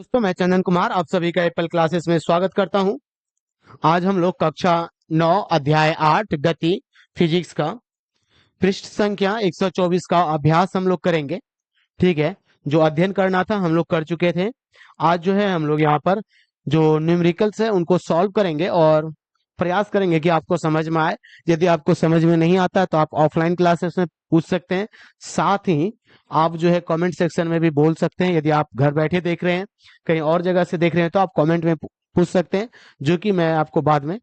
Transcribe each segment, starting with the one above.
दोस्तों, मैं चंदन कुमार आप सभी का एप्पल क्लासेस में स्वागत करता हूं। आज हम लोग कक्षा 9 अध्याय 8 गति फिजिक्स का पृष्ठ संख्या 124 का अभ्यास हम लोग करेंगे। ठीक है, जो अध्ययन करना था हम लोग कर चुके थे। आज जो है हम लोग यहाँ पर जो न्यूमेरिकल्स है उनको सॉल्व करेंगे और प्रयास करेंगे कि आपको समझ में आए। यदि आपको समझ में नहीं आता है तो आप ऑफलाइन क्लासेस में पूछ सकते हैं। साथ ही आप जो है कमेंट सेक्शन में भी बोल सकते हैं। यदि आप घर बैठे देख रहे हैं, कहीं और जगह से देख रहे हैं, तो आप कमेंट में पूछ सकते हैं, जो कि मैं आपको बाद में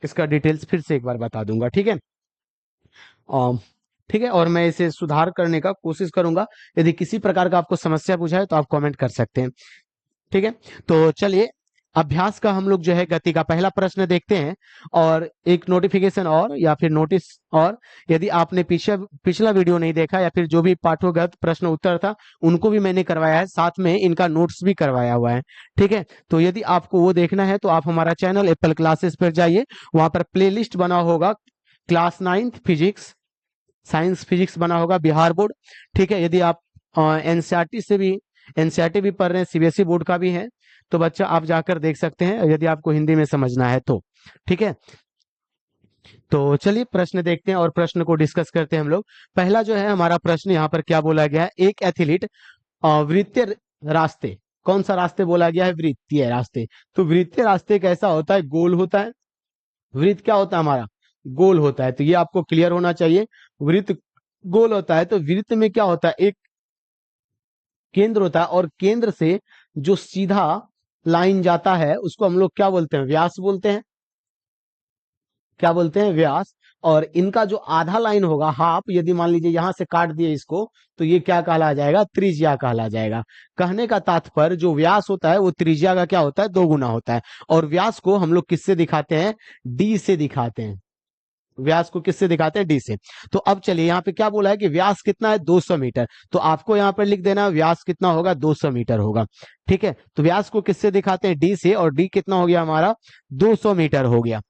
इसका डिटेल्स फिर से एक बार बता दूंगा। ठीक है। अम, ठीक है, और मैं इसे सुधार करने का कोशिश करूंगा। यदि किसी प्रकार का आपको समस्या पूछा है तो आप कमेंट कर सकते हैं। ठीक है, तो चलिए अभ्यास का हम लोग जो है गति का पहला प्रश्न देखते हैं। और एक नोटिफिकेशन और या फिर नोटिस और, यदि आपने पिछला वीडियो नहीं देखा या फिर जो भी पाठोगत प्रश्न उत्तर था उनको भी मैंने करवाया है, साथ में इनका नोट्स भी करवाया हुआ है। ठीक है, तो यदि आपको वो देखना है तो आप हमारा चैनल एप्पल क्लासेस पर जाइए। वहां पर प्लेलिस्ट बना होगा, क्लास 9 फिजिक्स, साइंस फिजिक्स बना होगा, बिहार बोर्ड। ठीक है, यदि आप एनसीईआरटी से भी एनसीईआरटी भी पढ़ रहे हैं, सीबीएसई बोर्ड का भी है, तो बच्चा आप जाकर देख सकते हैं यदि आपको हिंदी में समझना है तो। ठीक है, तो चलिए प्रश्न देखते हैं और प्रश्न को डिस्कस करते हैं हम लोग। पहला जो है हमारा प्रश्न यहाँ पर क्या बोला गया है, एक एथलीट वृत्तीय रास्ते, कौन सा रास्ते बोला गया है, वृत्तीय रास्ते। तो वृत्तीय रास्ते कैसा होता है, गोल होता है। वृत्त क्या होता है हमारा, गोल होता है, तो ये आपको क्लियर होना चाहिए। वृत्त गोल होता है, तो वृत्त में क्या होता है, एक केंद्र होता है और केंद्र से जो सीधा लाइन जाता है उसको हम लोग क्या बोलते हैं, व्यास बोलते हैं। क्या बोलते हैं, व्यास। और इनका जो आधा लाइन होगा, हाफ, यदि मान लीजिए यहां से काट दिए इसको, तो ये क्या कहला जाएगा, त्रिज्या कहला जाएगा। कहने का तात्पर्य जो व्यास होता है वो त्रिज्या का क्या होता है, दो गुना होता है। और व्यास को हम लोग किससे दिखाते हैं, डी से दिखाते हैं। व्यास को किससे दिखाते हैं, डी से। तो अब चलिए यहाँ पे क्या बोला है कि व्यास कितना है, 200 मीटर। तो आपको यहाँ पर लिख देना व्यास कितना होगा, 200 मीटर होगा। ठीक है, तो व्यास को किससे दिखाते हैं, डी से, और डी कितना हो गया हमारा, 200 मीटर हो गया।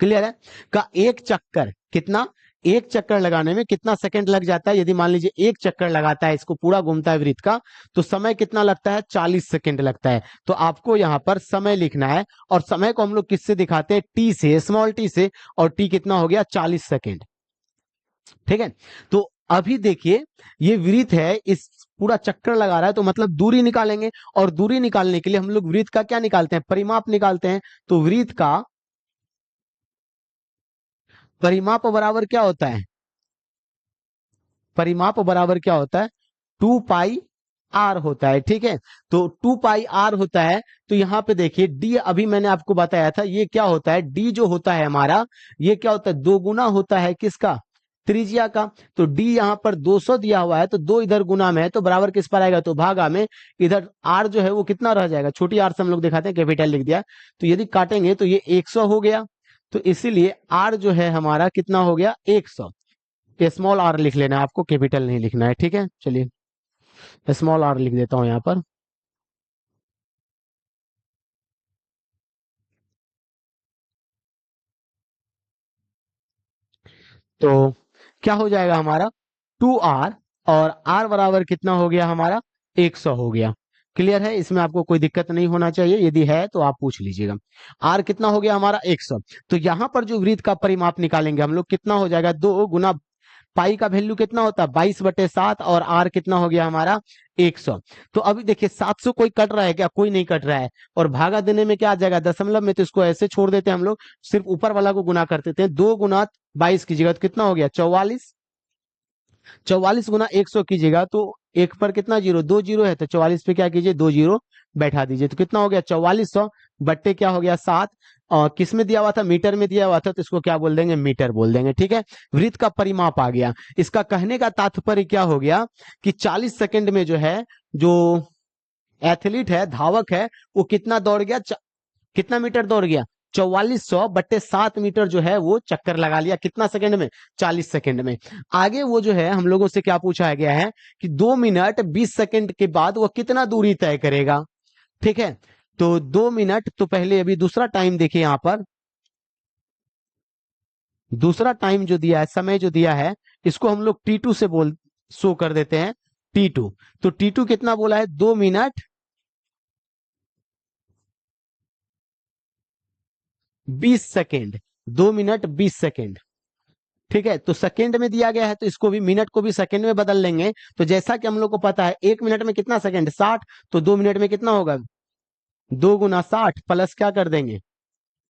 क्लियर है। का एक चक्कर कितना, एक चक्कर लगाने में कितना सेकंड लग जाता है, यदि मान लीजिए एक चक्कर लगाता है, इसको पूरा घूमता है वृत्त का, तो समय कितना लगता है, 40 सेकंड लगता है। तो आपको यहां पर समय लिखना है, और समय को हम लोग किससे दिखाते हैं, टी से, स्मॉल टी से, और टी कितना हो गया, 40 सेकंड। ठीक है, तो अभी देखिए ये वृत्त है, इस पूरा चक्कर लगा रहा है, तो मतलब दूरी निकालेंगे। और दूरी निकालने के लिए हम लोग वृत्त का क्या निकालते हैं, परिमाप निकालते हैं। तो वृत्त का परिमाप बराबर क्या होता है, परिमाप बराबर क्या होता है, 2 पाई आर होता है। ठीक है, तो 2 पाई आर होता है। तो यहाँ पे देखिए डी, अभी मैंने आपको बताया था, ये क्या होता है, डी जो होता है हमारा, ये क्या होता है, दो गुना होता है किसका, त्रिज्या का। तो डी यहाँ पर 200 दिया हुआ है, तो दो इधर गुना में है, तो बराबर किस पर आएगा, तो भागा में। इधर आर जो है वो कितना रह जाएगा, छोटी आर से हम लोग दिखाते हैं, कैपिटल लिख दिया। तो यदि काटेंगे तो ये 100 हो गया। तो इसीलिए आर जो है हमारा कितना हो गया, 100। स्मॉल आर लिख लेना है आपको, कैपिटल नहीं लिखना है। ठीक है, चलिए स्मॉल आर लिख देता हूं यहां पर। तो क्या हो जाएगा हमारा, 2 आर, और आर बराबर कितना हो गया हमारा, 100 हो गया। क्लियर है, इसमें आपको कोई दिक्कत नहीं होना चाहिए, यदि है तो आप पूछ लीजिएगा। आर कितना हो गया हमारा, 100। तो यहां पर जो वृत्त का परिमाप निकालेंगे हम लोग, कितना हो जाएगा, 2 गुना पाई का वैल्यू कितना होता है, 22/7, और आर कितना हो गया हमारा, 100। तो अभी देखिए 700 कोई कट रहा है क्या, कोई नहीं कट रहा है। और भागा देने में क्या आ जाएगा, दशमलव में, तो इसको ऐसे छोड़ देते हैं हम लोग, सिर्फ ऊपर वाला को गुना कर देते हैं। 2 गुना 22 कीजिएगा तो कितना हो गया, 44। 44 गुना 100 कीजिएगा तो एक पर कितना जीरो, दो जीरो है, तो 44 पे क्या कीजिए, दो जीरो बैठा दीजिए, तो कितना हो गया, 4400 बट्टे क्या हो गया, 7। किस में दिया हुआ था, मीटर में दिया हुआ था, तो इसको क्या बोल देंगे, मीटर बोल देंगे। ठीक है, वृत्त का परिमाप आ गया। इसका कहने का तात्पर्य क्या हो गया कि 40 सेकंड में जो है, जो एथलीट है, धावक है, वो कितना दौड़ गया, कितना मीटर दौड़ गया, 4400/7 मीटर जो है वो चक्कर लगा लिया, कितना सेकंड में, 40 सेकंड में। आगे वो जो है हम लोगों से क्या पूछा गया है कि 2 मिनट 20 सेकंड के बाद वो कितना दूरी तय करेगा। ठीक है, तो 2 मिनट, तो पहले अभी दूसरा टाइम देखिए, यहां पर दूसरा टाइम जो दिया है, समय जो दिया है, इसको हम लोग T2 से बोल शो कर देते हैं, T2। तो T2 कितना बोला है, 2 मिनट 20 सेकेंड, 2 मिनट 20 सेकेंड। ठीक है, तो सेकेंड में दिया गया है तो इसको भी मिनट को भी सेकेंड में बदल लेंगे। तो जैसा कि हम लोग को पता है 1 मिनट में कितना सेकेंड, 60, तो 2 मिनट में कितना होगा, 2 गुना 60 प्लस क्या कर देंगे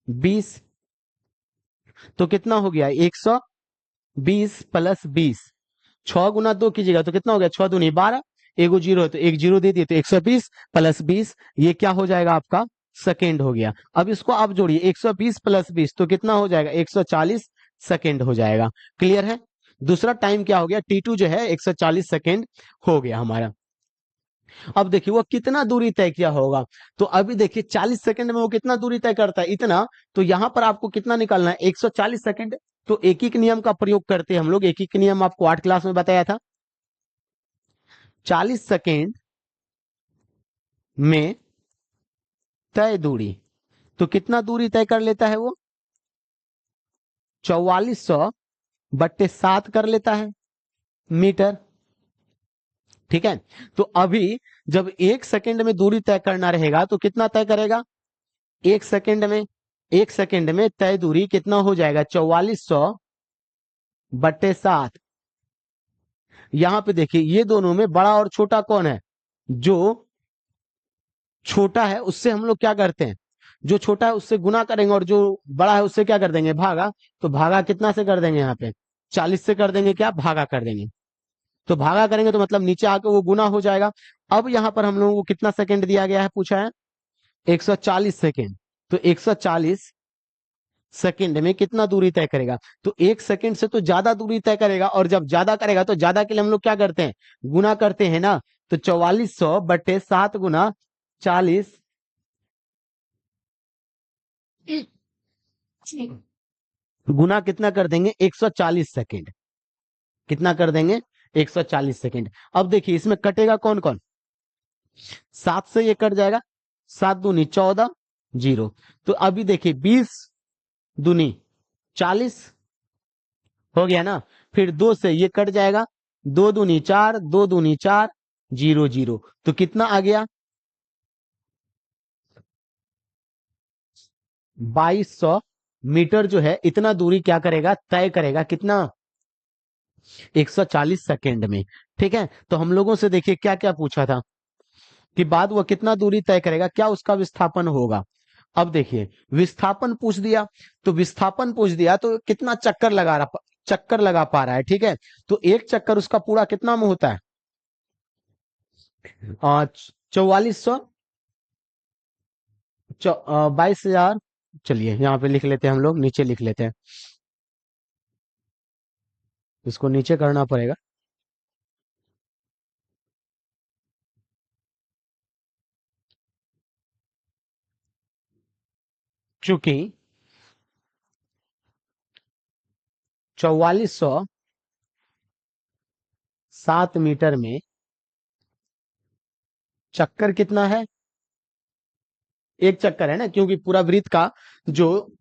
20, तो कितना हो गया 120 प्लस 20। 6 गुना 2 कीजिएगा तो कितना हो गया, 6 दूनी 12, एगो जीरो है तो एक जीरो दे दिए, तो 120 प्लस 20, ये क्या हो जाएगा आपका सेकेंड हो गया। अब इसको आप जोड़िए 120 प्लस 20 तो कितना हो जाएगा 140 सेकेंड हो जाएगा। क्लियर है। दूसरा टाइम क्या हो गया, T2 जो है 140 सेकेंड हो गया हमारा। अब देखिए वो कितना दूरी तय किया होगा, तो अभी देखिए 40 सेकंड में वो कितना दूरी तय करता है, इतना। तो यहां पर आपको कितना निकालना है 140 सेकंड। तो एक ही नियम का प्रयोग करते हैं हम लोग, एक ही नियम आपको 8 क्लास में बताया था। 40 सेकंड में तय दूरी, तो कितना दूरी तय कर लेता है वो 4400/7 कर लेता है मीटर। ठीक है, तो अभी जब 1 सेकंड में दूरी तय करना रहेगा तो कितना तय करेगा, 1 सेकंड में तय दूरी कितना हो जाएगा 4400/7। यहां पे देखिए ये दोनों में बड़ा और छोटा कौन है, जो छोटा है उससे हम लोग क्या करते हैं, जो छोटा है उससे गुना करेंगे और जो बड़ा है उससे क्या कर देंगे भागा। तो भागा कितना से कर देंगे, यहाँ पे 40 से कर देंगे, क्या भागा कर देंगे। तो भागा करेंगे तो मतलब नीचे आके वो गुना हो जाएगा। अब यहाँ पर हम लोगों को कितना सेकंड दिया गया है, पूछा है 140 सेकंड। तो 140 सेकंड में कितना दूरी तय करेगा, तो 1 सेकंड से तो ज्यादा दूरी तय करेगा, और जब ज्यादा करेगा तो ज्यादा के लिए हम लोग क्या करते हैं, गुना करते हैं ना। तो 4400/7 गुना 40, गुना कितना कर देंगे 140 सेकंड, कितना कर देंगे 140 सेकंड। अब देखिए इसमें कटेगा कौन कौन, 7 से ये कट जाएगा, 7 दूनी 14, जीरो। तो अभी देखिए 20 दूनी 40 हो गया ना, फिर 2 से ये कट जाएगा, 2 दूनी 4, 2 दूनी 4, जीरो जीरो। तो कितना आ गया 2200 मीटर जो है इतना दूरी क्या करेगा, तय करेगा, कितना 140 सेकेंड में। ठीक है, तो हम लोगों से देखिए क्या क्या पूछा था कि बाद वो कितना दूरी तय करेगा, क्या उसका विस्थापन होगा। अब देखिए विस्थापन पूछ दिया, तो विस्थापन पूछ दिया तो कितना चक्कर लगा पा रहा है। ठीक है, तो एक चक्कर उसका पूरा कितना में होता है 4400, 22,000। चलिए यहाँ पे लिख लेते हैं, हम लोग नीचे लिख लेते हैं, इसको नीचे करना पड़ेगा। चूंकि 4407 मीटर में चक्कर कितना है, एक चक्कर है ना, क्योंकि पूरा वृत्त का जो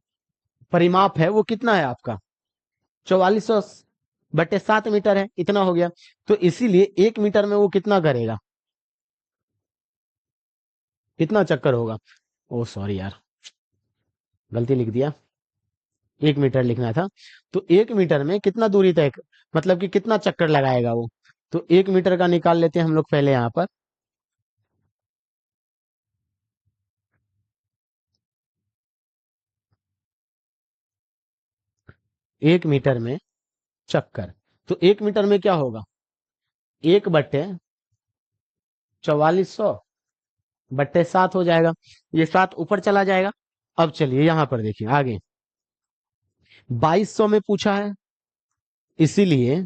परिमाप है वो कितना है आपका 4400/7 मीटर है, इतना हो गया। तो इसीलिए 1 मीटर में वो कितना करेगा, कितना चक्कर होगा। ओ सॉरी यार, गलती लिख दिया, 1 मीटर लिखना था। तो 1 मीटर में कितना दूरी तय, मतलब कि कितना चक्कर लगाएगा वो। तो 1 मीटर का निकाल लेते हैं हम लोग पहले यहाँ पर। 1 मीटर में चक्कर, तो 1 मीटर में क्या होगा, 1/4400/7 हो जाएगा, ये 7 ऊपर चला जाएगा। अब चलिए यहां पर देखिए आगे 2200 में पूछा है, इसीलिए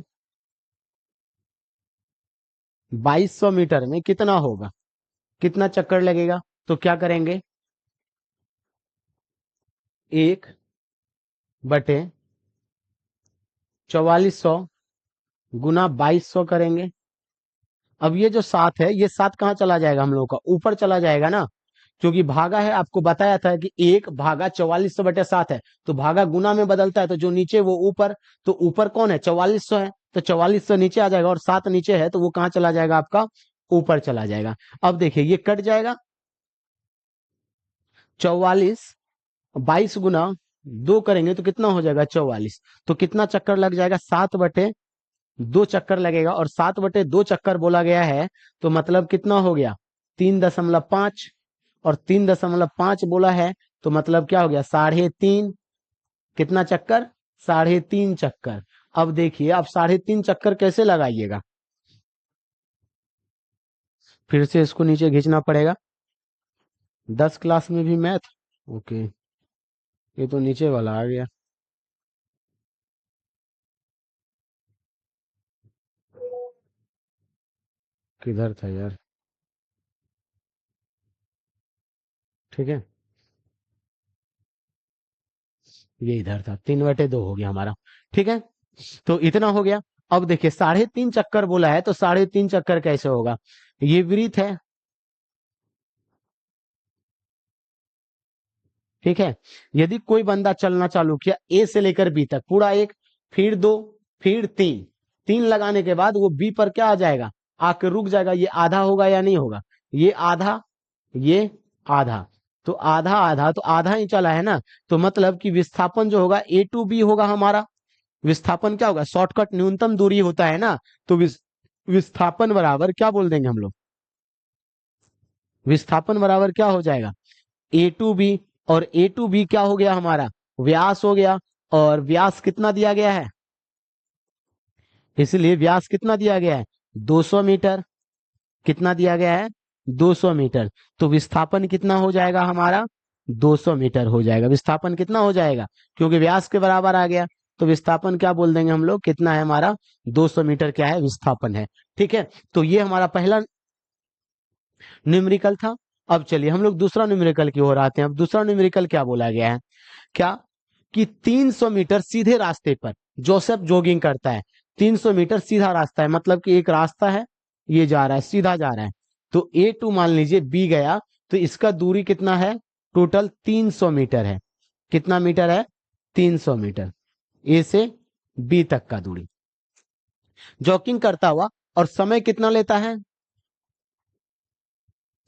2200 मीटर में कितना होगा, कितना चक्कर लगेगा। तो क्या करेंगे 1/4400 गुना 2200 करेंगे। अब ये जो 7 है, ये 7 कहाँ चला जाएगा, हम लोग का ऊपर चला जाएगा ना, क्योंकि भागा है, आपको बताया था कि 1/4400/7 है, तो भागा गुना में बदलता है, तो जो नीचे वो ऊपर, तो ऊपर कौन है 4400 है, तो 4400 नीचे आ जाएगा, और 7 नीचे है तो वो कहाँ चला जाएगा आपका ऊपर चला जाएगा। अब देखिए ये कट जाएगा, 44, 22 गुना दो करेंगे तो कितना हो जाएगा 44। तो कितना चक्कर लग जाएगा 7/2 चक्कर लगेगा, और 7/2 चक्कर बोला गया है तो मतलब कितना हो गया 3.5, और 3.5 बोला है तो मतलब क्या हो गया 3.5। कितना चक्कर 3.5 चक्कर। अब देखिए आप 3.5 चक्कर कैसे लगाइएगा, फिर से इसको नीचे खींचना पड़ेगा। 10 क्लास में भी मैथ, ओके, ये तो नीचे वाला आ गया। किधर था यार, ठीक है, ये इधर था। 3/2 हो गया हमारा, ठीक है। तो इतना हो गया। अब देखिए 3.5 चक्कर बोला है तो 3.5 चक्कर कैसे होगा, ये वृत्त है, ठीक है। यदि कोई बंदा चलना चालू किया ए से लेकर बी तक पूरा एक, फिर दो, फिर तीन, तीन लगाने के बाद वो बी पर क्या आ जाएगा, आकर रुक जाएगा। ये आधा होगा या नहीं होगा, ये आधा, ये आधा, तो आधा आधा तो आधा ही चला है ना। तो मतलब कि विस्थापन जो होगा ए टू बी होगा हमारा। विस्थापन क्या होगा, शॉर्टकट न्यूनतम दूरी होता है ना, तो विस्थापन बराबर क्या बोल देंगे हम लोग, विस्थापन बराबर क्या हो जाएगा ए टू बी। और ए टू बी क्या हो गया हमारा, व्यास हो गया। और व्यास कितना दिया गया है, इसलिए व्यास कितना दिया गया है 200 मीटर। कितना दिया गया है 200 मीटर। तो विस्थापन कितना हो जाएगा हमारा 200 मीटर हो जाएगा। विस्थापन कितना हो जाएगा, क्योंकि व्यास के बराबर आ गया, तो विस्थापन क्या बोल देंगे हम लोग, कितना है हमारा 200 मीटर क्या है विस्थापन है, ठीक है। तो ये हमारा पहला न्यूमेरिकल था। अब चलिए हम लोग दूसरा न्यूमेरिकल की ओर आते हैं। अब दूसरा न्यूमेरिकल क्या बोला गया है, क्या कि 300 मीटर सीधे रास्ते पर जोसेफ जॉगिंग करता है। 300 मीटर सीधा रास्ता है, मतलब कि एक रास्ता है, ये जा रहा है सीधा जा रहा है। तो ए टू मान लीजिए बी गया, तो इसका दूरी कितना है, टोटल 300 मीटर है। कितना मीटर है 300 मीटर, ए से बी तक का दूरी जॉगिंग करता हुआ। और समय कितना लेता है,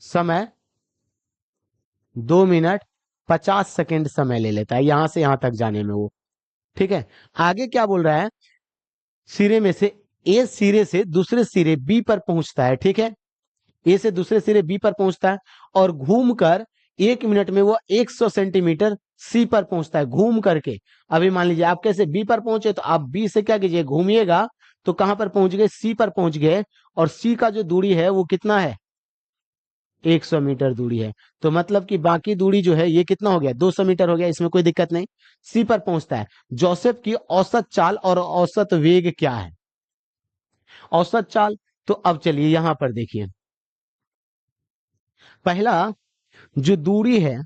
समय 2 मिनट 50 सेकेंड समय ले लेता है यहां से यहां तक जाने में वो, ठीक है। आगे क्या बोल रहा है, सिरे में से ए सिरे से दूसरे सिरे बी पर पहुंचता है, ठीक है। ए से दूसरे सिरे बी पर पहुंचता है और घूमकर 1 मिनट में वो 100 सेंटीमीटर सी पर पहुंचता है घूम करके। अभी मान लीजिए आप कैसे बी पर पहुंचे, तो आप बी से क्या कीजिए घूमिएगा, तो कहां पर पहुंच गए सी पर पहुंच गए। और सी का जो दूरी है वो कितना है 100 मीटर दूरी है। तो मतलब कि बाकी दूरी जो है ये कितना हो गया 200 मीटर हो गया, इसमें कोई दिक्कत नहीं। सी पर पहुंचता है। जोसेफ की औसत चाल और औसत वेग क्या है, औसत चाल। तो अब चलिए यहां पर देखिए, पहला जो दूरी है,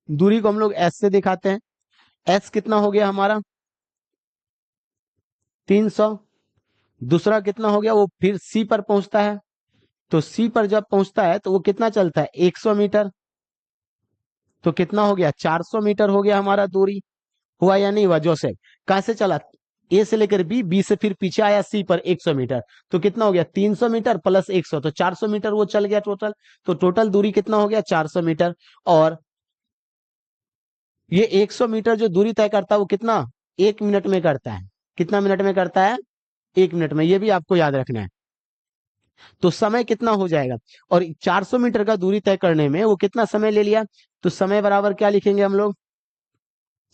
दूरी को हम लोग एस से दिखाते हैं। एस कितना हो गया हमारा 300। दूसरा कितना हो गया, वो फिर सी पर पहुंचता है। तो सी पर जब पहुंचता है तो वो कितना चलता है 100 मीटर। तो कितना हो गया 400 मीटर हो गया हमारा दूरी। हुआ या नहीं हुआ, जोसेफ कहां से चला, ए से लेकर बी, बी से फिर पीछे आया सी पर 100 मीटर। तो कितना हो गया 300 मीटर प्लस 100, तो 400 मीटर वो चल गया टोटल। तो टोटल दूरी कितना हो गया 400 मीटर। और ये 100 मीटर जो दूरी तय करता है वो कितना 1 मिनट में करता है। कितना मिनट में करता है 1 मिनट में, ये भी आपको याद रखना है। तो समय कितना हो जाएगा, और 400 मीटर का दूरी तय करने में वो कितना समय ले लिया। तो समय बराबर क्या लिखेंगे हम लोग,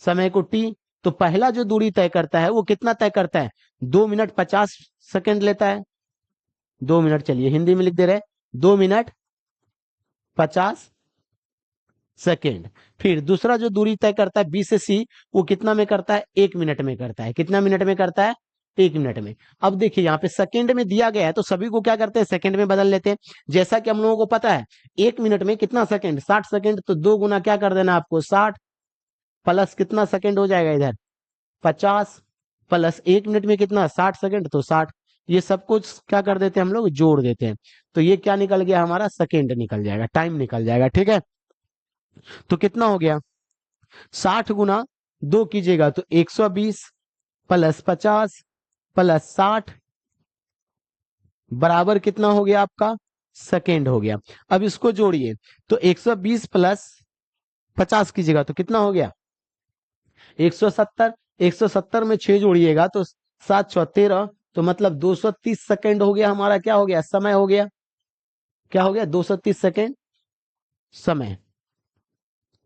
समय को टी। तो पहला जो दूरी तय करता है वो कितना तय करता है 2 मिनट 50 सेकेंड लेता है। 2 मिनट, चलिए हिंदी में लिख दे रहे 2 मिनट 50 सेकेंड। फिर दूसरा जो दूरी तय करता है बी से सी, वो कितना में करता है 1 मिनट में करता है। कितना मिनट में करता है 1 मिनट में। अब देखिए यहाँ पे सेकंड में दिया गया है तो सभी को क्या करते हैं सेकंड में बदल लेते हैं। जैसा कि हम लोगों को पता है 1 मिनट में कितना सेकंड 60 सेकंड, तो 2 गुना क्या कर देना आपको 60, प्लस कितना सेकंड हो जाएगा इधर 50, प्लस 1 मिनट में कितना 60 सेकंड, तो 60। ये सब कुछ क्या कर देते हैं हम लोग जोड़ देते हैं। तो ये क्या निकल गया हमारा सेकंड निकल जाएगा, टाइम निकल जाएगा, ठीक है। तो कितना हो गया 60 गुना 2 कीजिएगा तो 120 प्लस 50 प्लस 60 बराबर कितना हो गया आपका सेकेंड हो गया। अब इसको जोड़िए तो 120 प्लस 50 कीजिएगा तो कितना हो गया 170। 170 में 6 जोड़िएगा तो 7 × 13, तो मतलब 230 सेकेंड हो गया हमारा, क्या हो गया समय हो गया, क्या हो गया 230 सेकेंड समय।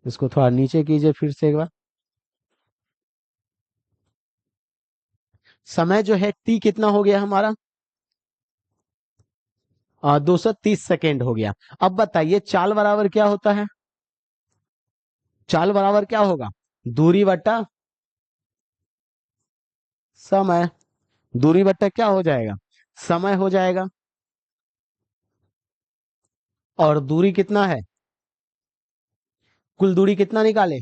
इसको थोड़ा नीचे कीजिए फिर से एक बार। समय जो है टी कितना हो गया हमारा 230 सेकेंड हो गया। अब बताइए चाल बराबर क्या होता है, चाल बराबर क्या होगा दूरी बटा समय। दूरी बटा क्या हो जाएगा समय हो जाएगा। और दूरी कितना है, कुल दूरी कितना निकाले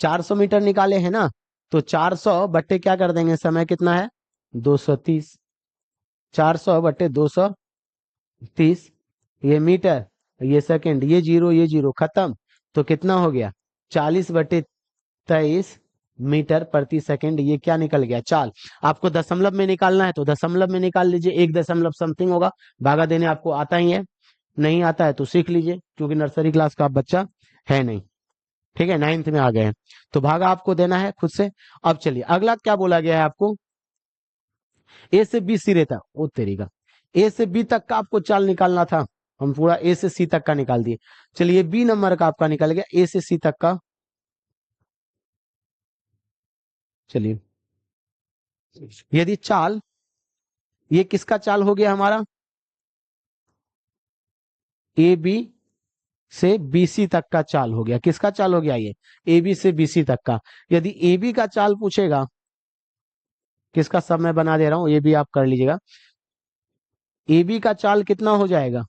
400 मीटर निकाले है ना, तो 400 बट्टे क्या कर देंगे समय कितना है 230। 400 बट्टे 230, ये मीटर, ये सेकंड, ये जीरो खत्म, तो कितना हो गया 40/23 मीटर प्रति सेकंड। ये क्या निकल गया चाल। आपको दशमलव में निकालना है तो दशमलव में निकाल लीजिए, 1 दशमलव समथिंग होगा। भागा देने आपको आता ही है, नहीं आता है तो सीख लीजिए, क्योंकि नर्सरी क्लास का आप बच्चा है नहीं, ठीक है 9th में आ गए हैं, तो भागा आपको देना है खुद से। अब चलिए अगला क्या बोला गया है आपको, ए से बी सिरे तक, ओ तेरी का, ए से बी तक का आपको चाल निकालना था, हम पूरा ए से सी तक का निकाल दिए। चलिए बी नंबर का आपका निकल गया ए से सी तक का। चलिए यदि चाल, ये किसका चाल हो गया हमारा ए बी से बीसी तक का चाल हो गया, किसका चाल हो गया ये ए बी से बीसी तक का। यदि ए बी का चाल पूछेगा, किसका सब मैं बना दे रहा हूं, ये भी आप कर लीजिएगा। ए बी का चाल कितना हो जाएगा,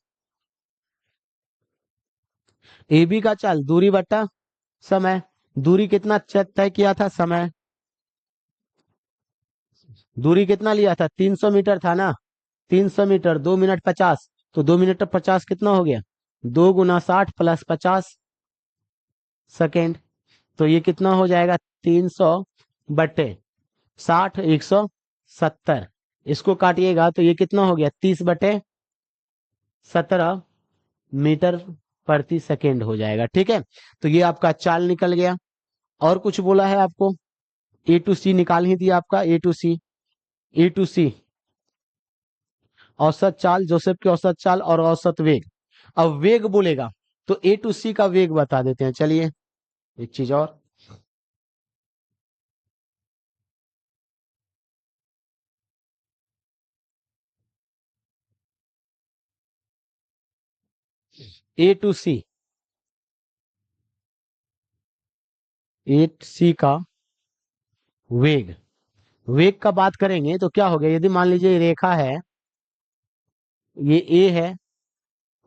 ए बी का चाल दूरी बटा समय। दूरी कितना तय किया था समय, दूरी कितना लिया था 300 मीटर था ना, 300 मीटर 2 मिनट 50, तो 2 मिनट 50 कितना हो गया 2 × 60 + 50 सेकेंड, तो ये कितना हो जाएगा 300/60, 170। इसको काटिएगा तो ये कितना हो गया 30/17 मीटर प्रति सेकेंड हो जाएगा, ठीक है। तो ये आपका चाल निकल गया। और कुछ बोला है आपको, ए टू सी निकाल ही दिया आपका, ए टू सी, ए टू सी औसत चाल, जोसेफ की औसत चाल और औसत वेग। अब वेग बोलेगा तो ए टू सी का वेग बता देते हैं। चलिए एक चीज और, ए टू सी, ए सी का वेग, वेग का बात करेंगे तो क्या हो गया, यदि मान लीजिए ये रेखा है, ये ए है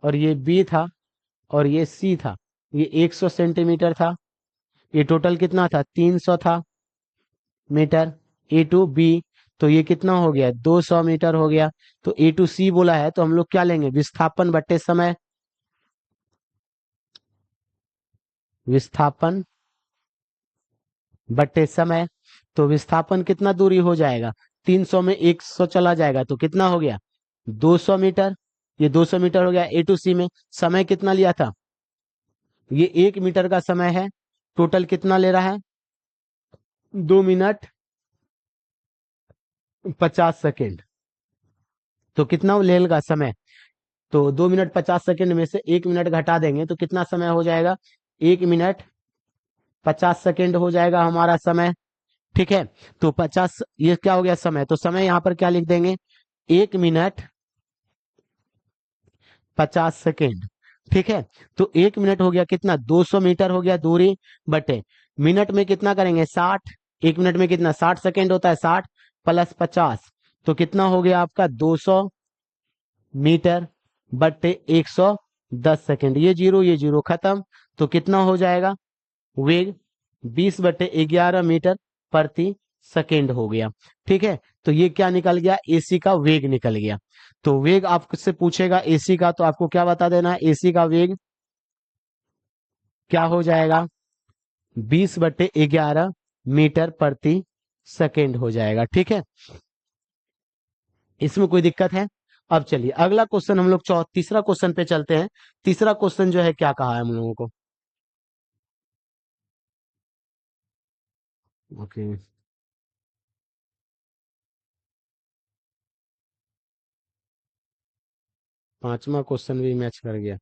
और ये बी था और ये सी था, ये 100 सेंटीमीटर था, ये टोटल कितना था 300 था मीटर, ए टू बी, तो ये कितना हो गया 200 मीटर हो गया। तो ए टू सी बोला है तो हम लोग क्या लेंगे विस्थापन बट्टे समय, विस्थापन बट्टे समय। तो विस्थापन कितना दूरी हो जाएगा 300 में 100 चला जाएगा तो कितना हो गया 200 मीटर, ये 200 मीटर हो गया। ए टू सी में समय कितना लिया था, ये 1 मीटर का समय है, टोटल कितना ले रहा है 2 मिनट 50 सेकेंड, तो कितना लेगा समय, तो 2 मिनट 50 सेकेंड में से 1 मिनट घटा देंगे तो कितना समय हो जाएगा 1 मिनट 50 सेकेंड हो जाएगा हमारा समय, ठीक है। तो 50, ये क्या हो गया समय, तो समय यहां पर क्या लिख देंगे 1 मिनट 50 सेकेंड, ठीक है। तो 1 मिनट हो गया कितना 200 मीटर हो गया दूरी, बटे मिनट में कितना करेंगे 60, 1 मिनट में कितना 60 सेकेंड होता है, 60 + 50, तो कितना हो गया आपका 200 मीटर बटे 110 सेकेंड, ये जीरो खत्म, तो कितना हो जाएगा वेग 20/11 मीटर प्रति सेकेंड हो गया, ठीक है। तो ये क्या निकल गया एसी का वेग निकल गया। तो वेग आपसे पूछेगा एसी का तो आपको क्या बता देना है, एसी का वेग क्या हो जाएगा 20/11 मीटर प्रति सेकेंड हो जाएगा, ठीक है। इसमें कोई दिक्कत है। अब चलिए अगला क्वेश्चन हम लोग तीसरा क्वेश्चन पे चलते हैं। तीसरा क्वेश्चन जो है क्या कहा है हम लोगों को, ओके। पांचवा क्वेश्चन भी मैच कर गया।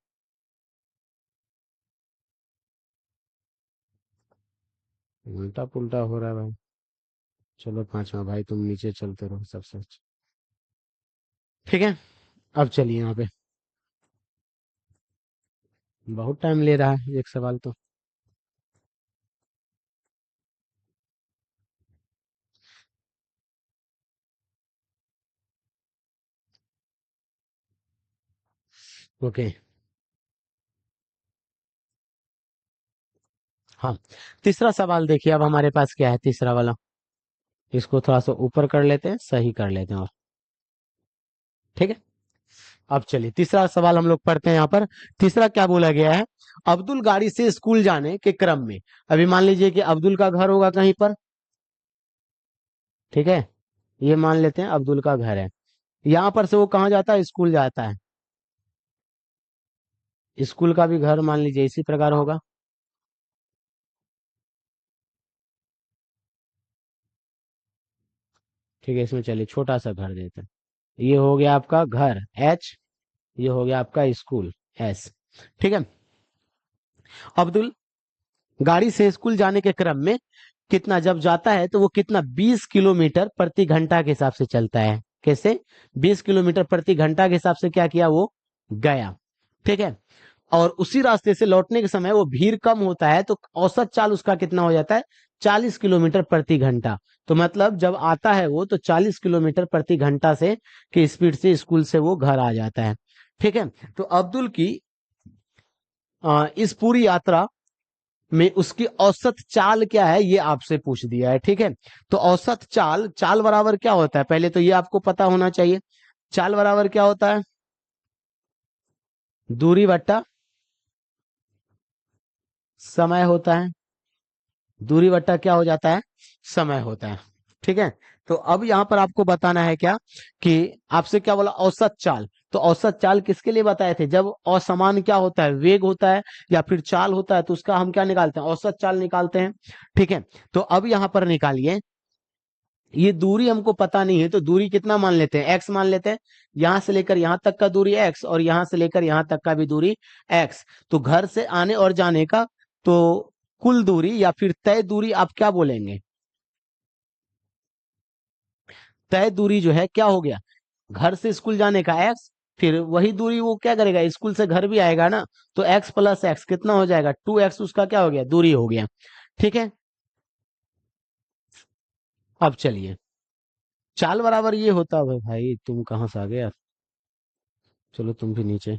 उल्टा पुल्टा हो रहा है भाई। चलो पांचवा भाई, तुम नीचे चलते रहो सबसे अच्छा। ठीक है। अब चलिए यहाँ पे। बहुत टाइम ले रहा है एक सवाल तो। ओके। हाँ। तीसरा सवाल देखिए, अब हमारे पास क्या है तीसरा वाला। इसको थोड़ा सा ऊपर कर लेते हैं, सही कर लेते हैं और। ठीक है। अब चलिए तीसरा सवाल हम लोग पढ़ते हैं यहाँ पर। तीसरा क्या बोला गया है? अब्दुल गाड़ी से स्कूल जाने के क्रम में, अभी मान लीजिए कि अब्दुल का घर होगा कहीं पर। ठीक है। ये मान लेते हैं अब्दुल का घर है। यहाँ पर से वो कहाँ जाता है? स्कूल जाता है। स्कूल का भी घर मान लीजिए इसी प्रकार होगा। ठीक है, इसमें चलिए छोटा सा घर देते हैं। ये हो गया आपका घर एच, ये हो गया आपका स्कूल एस। ठीक है। अब्दुल गाड़ी से स्कूल जाने के क्रम में कितना, जब जाता है तो वो कितना 20 किलोमीटर प्रति घंटा के हिसाब से चलता है। कैसे? 20 किलोमीटर प्रति घंटा के हिसाब से क्या किया वो? गया। ठीक है। और उसी रास्ते से लौटने के समय वो भीड़ कम होता है तो औसत चाल उसका कितना हो जाता है? 40 किलोमीटर प्रति घंटा। तो मतलब जब आता है वो तो 40 किलोमीटर प्रति घंटा से की स्पीड से स्कूल से वो घर आ जाता है। ठीक है। तो अब्दुल की इस पूरी यात्रा में उसकी औसत चाल क्या है ये आपसे पूछ दिया है। ठीक है। तो औसत चाल, चाल बराबर क्या होता है पहले तो ये आपको पता होना चाहिए। चाल बराबर क्या होता है? दूरी बट्टा समय होता है। दूरी बट्टा क्या हो जाता है? समय होता है। ठीक है। तो अब यहां पर आपको बताना है क्या, कि आपसे क्या बोला? औसत चाल। तो औसत चाल किसके लिए बताए थे? जब असमान क्या होता है, वेग होता है या फिर चाल होता है, तो उसका हम क्या निकालते हैं? औसत चाल निकालते हैं। ठीक है। तो अब यहां पर निकालिए। ये दूरी हमको पता नहीं है तो दूरी कितना मान लेते हैं? एक्स मान लेते हैं। यहां से लेकर यहां तक का दूरी एक्स और यहां से लेकर यहां तक का भी दूरी एक्स। तो घर से आने और जाने का तो कुल दूरी या फिर तय दूरी आप क्या बोलेंगे? तय दूरी जो है क्या हो गया? घर से स्कूल जाने का एक्स, फिर वही दूरी वो क्या करेगा? स्कूल से घर भी आएगा ना। तो एक्स प्लस एक्स कितना हो जाएगा? 2x उसका क्या हो गया? दूरी हो गया। ठीक है। अब चलिए, चाल बराबर ये होता है। भाई तुम कहाँ से आ गए यार? चलो तुम भी नीचे।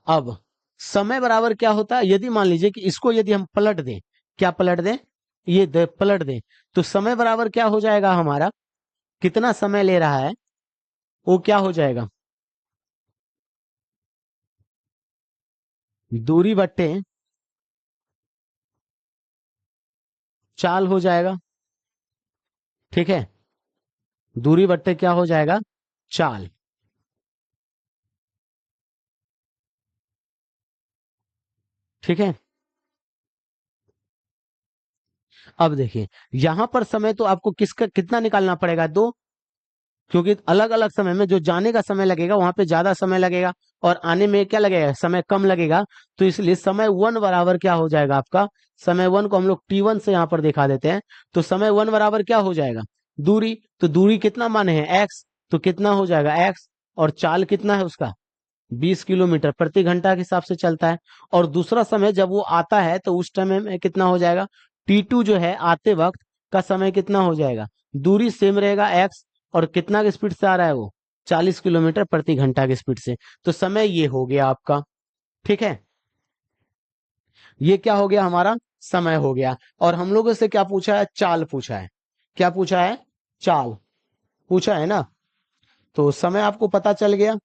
अब समय बराबर क्या होता है? यदि मान लीजिए कि इसको यदि हम पलट दें, क्या पलट दें? पलट दें। तो समय बराबर क्या हो जाएगा हमारा? कितना समय ले रहा है वो क्या हो जाएगा? दूरी बट्टे चाल हो जाएगा। ठीक है। दूरी बट्टे क्या हो जाएगा? चाल। ठीक है। अब देखिए, यहां पर समय तो आपको किसका कितना निकालना पड़ेगा? दो। क्योंकि अलग अलग समय में जो जाने का समय लगेगा वहां पे ज्यादा समय लगेगा और आने में क्या लगेगा? समय कम लगेगा। तो इसलिए समय वन बराबर क्या हो जाएगा आपका? समय वन को हम लोग T1 से यहां पर दिखा देते हैं। तो समय वन बराबर क्या हो जाएगा? दूरी। तो दूरी कितना माने हैं? एक्स। तो कितना हो जाएगा? एक्स। और चाल कितना है उसका? 20 किलोमीटर प्रति घंटा के हिसाब से चलता है। और दूसरा समय जब वो आता है तो उस समय में कितना हो जाएगा? T2 जो है आते वक्त का समय कितना हो जाएगा? दूरी सेम रहेगा एक्स। और कितना की स्पीड से आ रहा है वो? 40 किलोमीटर प्रति घंटा की स्पीड से। तो समय ये हो गया आपका। ठीक है। ये क्या हो गया हमारा? समय हो गया। और हम लोगों से क्या पूछा है? चाल पूछा है। क्या पूछा है? चाल पूछा है ना। तो समय आपको पता चल गया।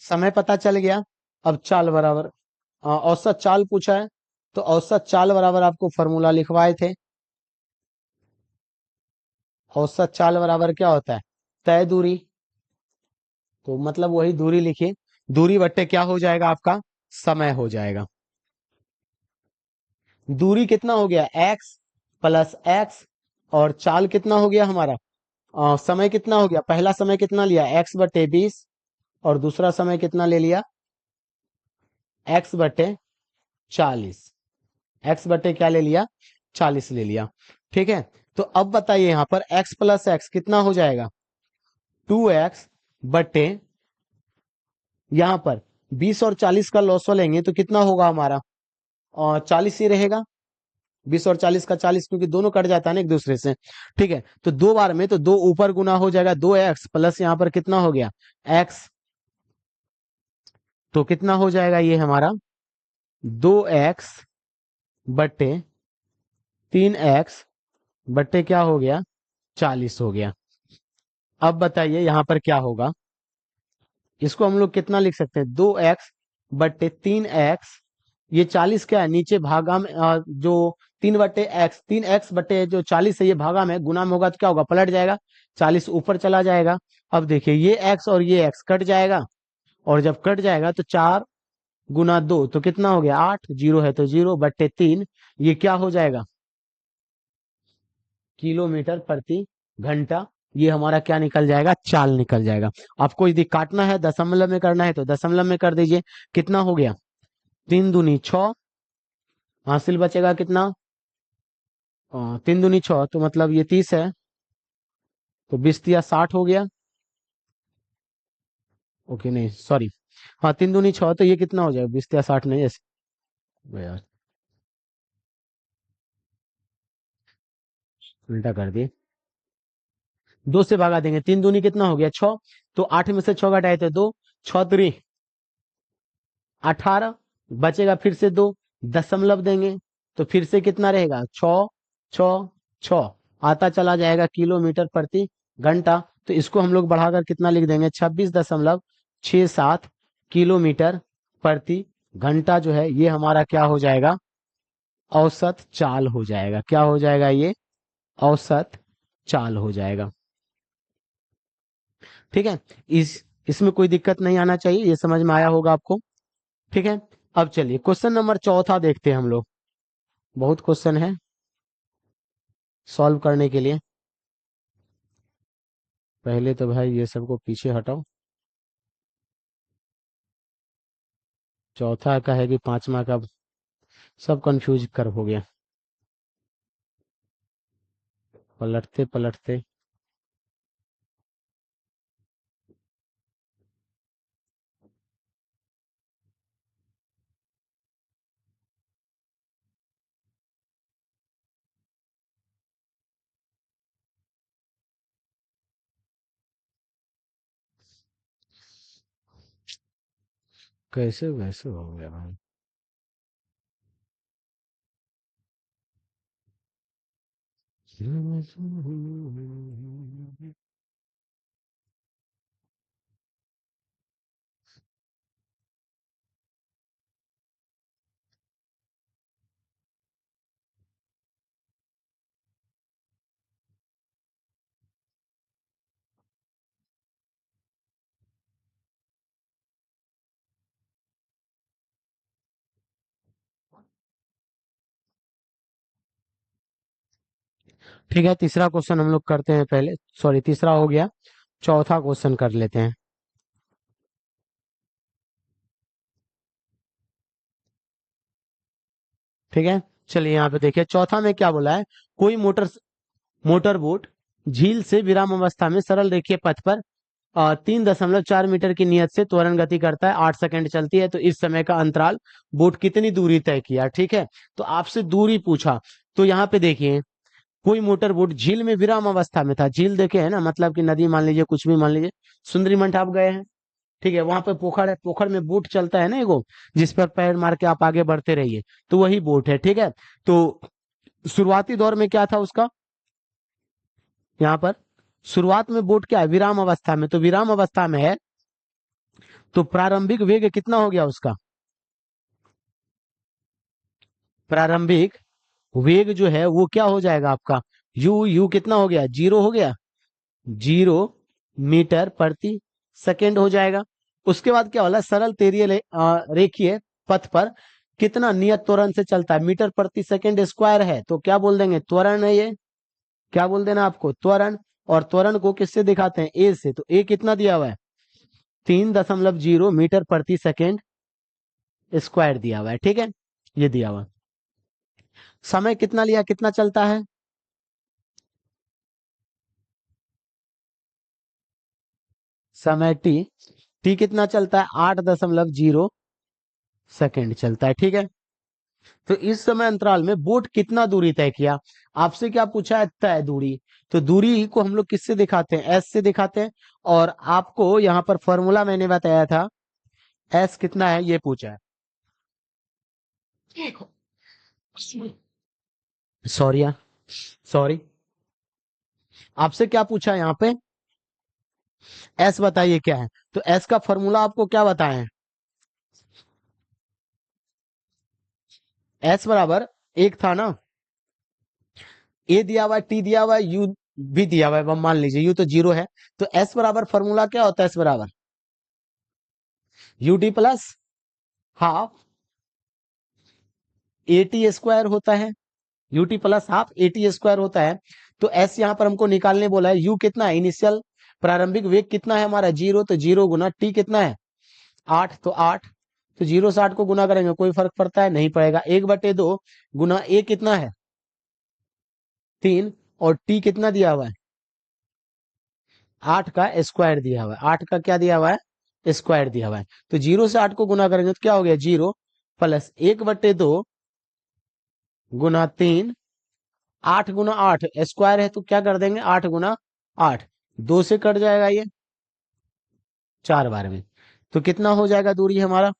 समय पता चल गया। अब चाल बराबर औसत चाल पूछा है। तो औसत चाल बराबर आपको फॉर्मूला लिखवाए थे। औसत चाल बराबर क्या होता है, तय दूरी। तो मतलब वही दूरी लिखिए, दूरी बट्टे क्या हो जाएगा आपका, समय हो जाएगा। दूरी कितना हो गया, एक्स प्लस एक्स, और चाल कितना हो गया हमारा, समय कितना हो गया, पहला समय कितना लिया एक्स बटे 20, और दूसरा समय कितना ले लिया एक्स बटे 40। एक्स बटे क्या ले लिया, 40 ले लिया। ठीक है, तो अब बताइए यहां पर x प्लस एक्स कितना हो जाएगा, 2x बटे, यहां पर 20 और 40 का लॉस लेंगे तो कितना होगा हमारा, और 40 ही रहेगा। 20 और 40 का 40, क्योंकि दोनों कट जाता है ना एक दूसरे से। ठीक है, तो दो बार में तो दो ऊपर गुना हो जाएगा, 2x प्लस यहाँ पर कितना हो गया x, तो कितना हो जाएगा ये हमारा 2x बटे 3x बटे क्या हो गया 40 हो गया। अब बताइए यहां पर क्या होगा, इसको हम लोग कितना लिख सकते हैं, 2x बटे 3x, ये 40 क्या है नीचे भागा में, जो 3 बटे एक्स, 3x बटे जो 40 है ये भागा में, गुना में होगा तो क्या होगा पलट जाएगा, 40 ऊपर चला जाएगा। अब देखिए ये x और ये x कट जाएगा, और जब कट जाएगा तो 4 गुना 2 तो कितना हो गया 8, जीरो है तो 0 बटे 3, ये क्या हो जाएगा किलोमीटर प्रति घंटा। ये हमारा क्या निकल जाएगा, चाल निकल जाएगा। आपको यदि काटना है दशमलव में करना है तो दशमलव में कर दीजिए, कितना हो गया 3 दूनी 6, हासिल बचेगा कितना, 3 दूनी 6 तो मतलब ये 30 है, तो 20 या 60 हो गया। ओके नहीं सॉरी, हाँ 3 दूनी 6 तो ये कितना हो जाएगा 20 या 60 नहीं ऐसे, ओ यार उल्टा कर दिए, 2 से भगा देंगे, 3 दूनी कितना हो गया 6, तो 8 में से 6 घटाए थे 2, 6 3 18, बचेगा फिर से 2, दशमलव देंगे तो फिर से कितना रहेगा 6 6 6, आता चला जाएगा किलोमीटर प्रति घंटा। तो इसको हम लोग बढ़ाकर कितना लिख देंगे 26.67 किलोमीटर प्रति घंटा, जो है ये हमारा क्या हो जाएगा औसत चाल हो जाएगा। क्या हो जाएगा ये औसत चाल हो जाएगा। ठीक है, इसमें कोई दिक्कत नहीं आना चाहिए, ये समझ में आया होगा आपको। ठीक है, अब चलिए क्वेश्चन नंबर चौथा देखते हैं हम लोग। बहुत क्वेश्चन है सॉल्व करने के लिए, पहले तो भाई ये सबको पीछे हटाओ। चौथा का है कि पांचवा का, सब कंफ्यूज कर हो गया पलटते पलटते। कैसे वैसे हो गया भाई, ठीक है तीसरा क्वेश्चन हम लोग करते हैं पहले, सॉरी तीसरा हो गया, चौथा क्वेश्चन कर लेते हैं। ठीक है, चलिए यहाँ पे देखिए चौथा में क्या बोला है, कोई मोटर बोट झील से विराम अवस्था में सरल रेखीय पथ पर 3.4 मीटर की नियत से त्वरण गति करता है, 8 सेकंड चलती है, तो इस समय का अंतराल बोट कितनी दूरी तय किया। ठीक है, तो आपसे दूरी पूछा, तो यहाँ पे देखिए कोई मोटर बोट झील में विराम अवस्था में था, झील देखे है ना, मतलब कि नदी मान लीजिए कुछ भी मान लीजिए, सुंदरी मंठ आप गए हैं, ठीक है वहां पे पोखर है, पोखर में बोट चलता है ना एगो, जिस पर पैर मार के आप आगे बढ़ते रहिए, तो वही बोट है। ठीक है, तो शुरुआती दौर में क्या था उसका, यहाँ पर शुरुआत में बोट क्या है विराम अवस्था में, तो विराम अवस्था में है, तो प्रारंभिक वेग कितना हो गया उसका, प्रारंभिक वेग जो है वो क्या हो जाएगा आपका यू कितना हो गया, 0 हो गया, 0 मीटर प्रति सेकेंड हो जाएगा। उसके बाद क्या होला, सरल तेरीय रेखीय पथ पर कितना नियत त्वरण से चलता है, मीटर प्रति सेकेंड स्क्वायर है, तो क्या बोल देंगे, त्वरण है ये, क्या बोल देना आपको, त्वरण। और त्वरण को किससे दिखाते हैं, ए से, तो ए कितना दिया हुआ है, 3.0 मीटर प्रति सेकेंड स्क्वायर दिया हुआ है, ठीक है, ये दिया हुआ। समय कितना लिया, कितना चलता है, समय टी कितना चलता है, 8.0 सेकेंड चलता है, ठीक है। तो इस समय अंतराल में बोट कितना दूरी तय किया, आपसे क्या पूछा है, तय दूरी, तो दूरी को हम लोग किससे दिखाते हैं, एस से दिखाते हैं। और आपको यहाँ पर फॉर्मूला मैंने बताया था, एस कितना है ये पूछा है, सॉरी यार, सॉरी, आपसे क्या पूछा है यहाँ पे, एस बताइए क्या है, तो एस का फॉर्मूला आपको क्या बताएं, एस बराबर एक था ना, ए दिया हुआ है, टी दिया हुआ है, यू भी दिया हुआ है, अब मान लीजिए यू तो 0 है, तो एस बराबर फॉर्मूला क्या होता है, एस बराबर U T plus half A T square होता है, U T plus half A T square होता है। तो एस यहाँ पर हमको निकालने बोला है, यू कितना है, इनिशियल प्रारंभिक वेग कितना है हमारा, 0, तो 0 गुना टी कितना है, 8, तो 8, तो 0 से 8 को गुना करेंगे, कोई फर्क पड़ता है, नहीं पड़ेगा, 1/2 गुना ए कितना है, 3, और टी कितना दिया हुआ है, 8 का स्क्वायर दिया हुआ है, 8 का क्या दिया हुआ है, स्क्वायर दिया हुआ है। तो 0 से 8 को गुना करेंगे तो क्या हो गया, 0 प्लस 1/2 गुना 3, 8 गुना 8 स्क्वायर है, तो क्या कर देंगे, 8 गुना 8, 2 से कट जाएगा ये 4 बार में, तो कितना हो जाएगा दूरी हमारा,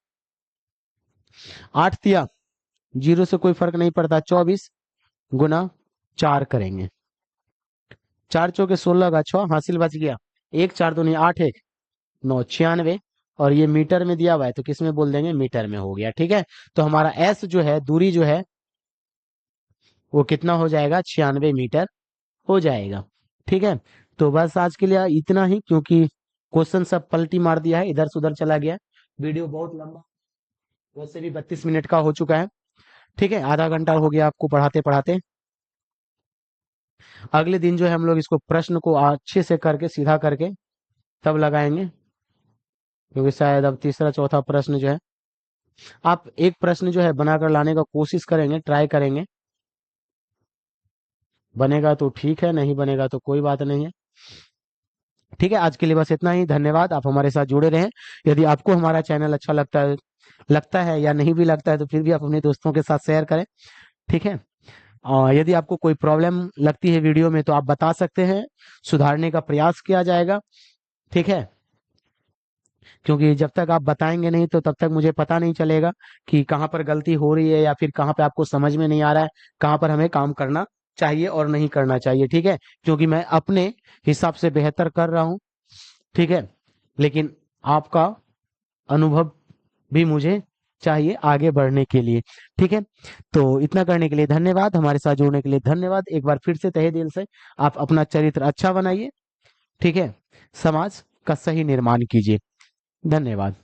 8 तिया 0 से कोई फर्क नहीं पड़ता, 24 गुना 4 करेंगे, 4 चौके 16 का 6 हासिल बच गया, 1 4 दूनी 8 1 9 96, और ये मीटर में दिया हुआ है तो किस में बोल देंगे, मीटर में हो गया, ठीक है। तो हमारा एस जो है, दूरी जो है वो कितना हो जाएगा, 96 मीटर हो जाएगा, ठीक है। तो बस आज के लिए इतना ही, क्योंकि क्वेश्चन सब पलटी मार दिया है, इधर से उधर चला गया, वीडियो बहुत लंबा, वैसे भी 32 मिनट का हो चुका है, ठीक है, आधा घंटा हो गया आपको पढ़ाते पढ़ाते। अगले दिन जो है हम लोग इसको प्रश्न को अच्छे से करके सीधा करके तब लगाएंगे, क्योंकि शायद अब तीसरा चौथा प्रश्न जो है, आप एक प्रश्न जो है बनाकर लाने का कोशिश करेंगे, ट्राई करेंगे, बनेगा तो ठीक है, नहीं बनेगा तो कोई बात नहीं है, ठीक है। आज के लिए बस इतना ही, धन्यवाद, आप हमारे साथ जुड़े रहें। यदि आपको हमारा चैनल अच्छा लगता है या नहीं भी लगता है तो फिर भी आप अपने दोस्तों के साथ शेयर करें, ठीक है। और यदि आपको कोई प्रॉब्लम लगती है वीडियो में तो आप बता सकते हैं, सुधारने का प्रयास किया जाएगा, ठीक है। क्योंकि जब तक आप बताएंगे नहीं तो तब तक मुझे पता नहीं चलेगा कि कहाँ पर गलती हो रही है, या फिर कहाँ पे आपको समझ में नहीं आ रहा है, कहाँ पर हमें काम करना चाहिए और नहीं करना चाहिए, ठीक है। क्योंकि मैं अपने हिसाब से बेहतर कर रहा हूँ, ठीक है, लेकिन आपका अनुभव भी मुझे चाहिए आगे बढ़ने के लिए, ठीक है। तो इतना करने के लिए धन्यवाद, हमारे साथ जुड़ने के लिए धन्यवाद, एक बार फिर से तहे दिल से आप अपना चरित्र अच्छा बनाइए, ठीक है, समाज का सही निर्माण कीजिए, धन्यवाद।